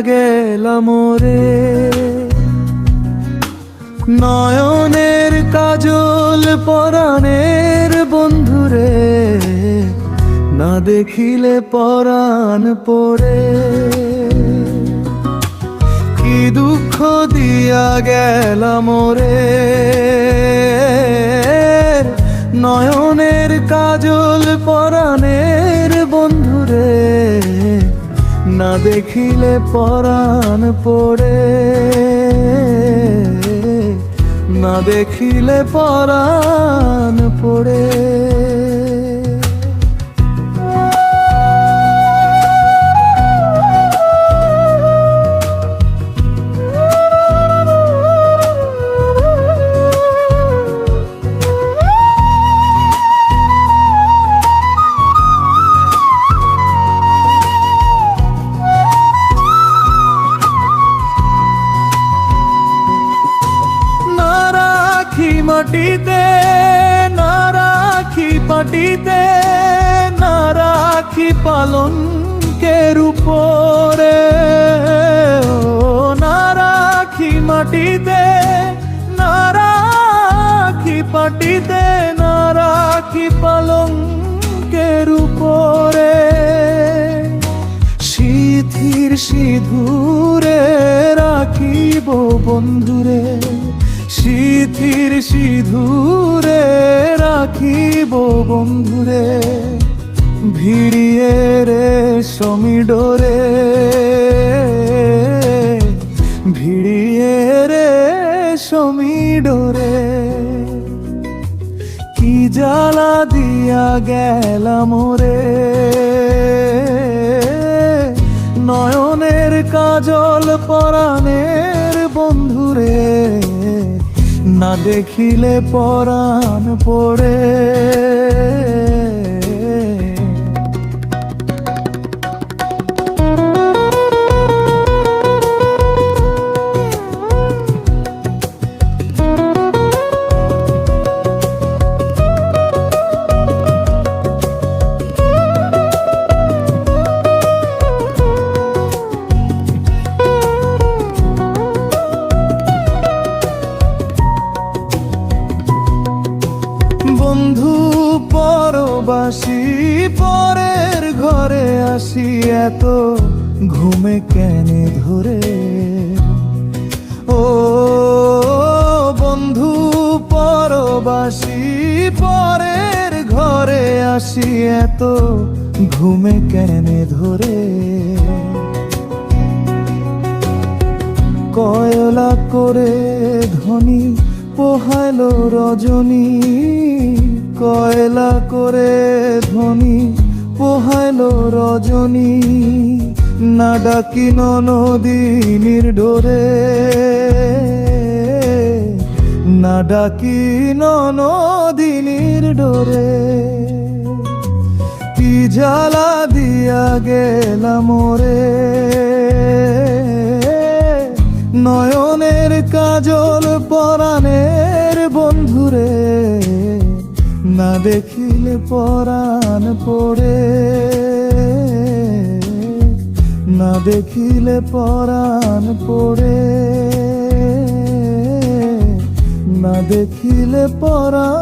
গেলাম রে, নয়নের কাজল পরাণের বন্ধুরে, না দেখিলে পরাণ পড়ে। কি দুঃখ দিয়া গেলাম রে, নয়নের কাজল পরাণের বন্ধুরে, না দেখিলে পরাণ পড়ে, না দেখিলে পরাণ পড়ে। মাটিতে না রাখি পাটিতে, না রাখি পালঙ্কের উপরে, না রাখি মাটিতে, না রাখি পাটিতে, না রাখি পালঙ্কের উপরে। সিথির সিঁদুরে রাখিব বন্ধুরে, সিথির সিঁদুরে রাখিব বন্ধুরে, ভিড়িয়ে রেশমি ডোরে, ভিড়িয়ে রেশমি ডোরে। কি জ্বালা দিয়া গেলাম রে, নয়নের কাজল পরাণের বন্ধুরে, না দেখিলে পরাণ পড়ে। বন্ধু পরবাসী পরের ঘরে আসি, এত ঘুমে কেনে ধরে। ও বন্ধু পরবাসী পরের ঘরে আসি, এত ঘুমে কেনে ধরে। কয়লা করে ধনী পোহাইল রজনী, কয়লা করে ধনী পোহাইল রজনী, না ডাকি নদীর ডোরে, না ডাকি নদীর ডোরে। কি জ্বালা দিয়া গেলাম রে, নয়নের কাজল পরাণের বন্ধুরে, না দেখিলে পরাণ পড়ে, না দেখিলে পরাণ পড়ে, না দেখিলে পরাণ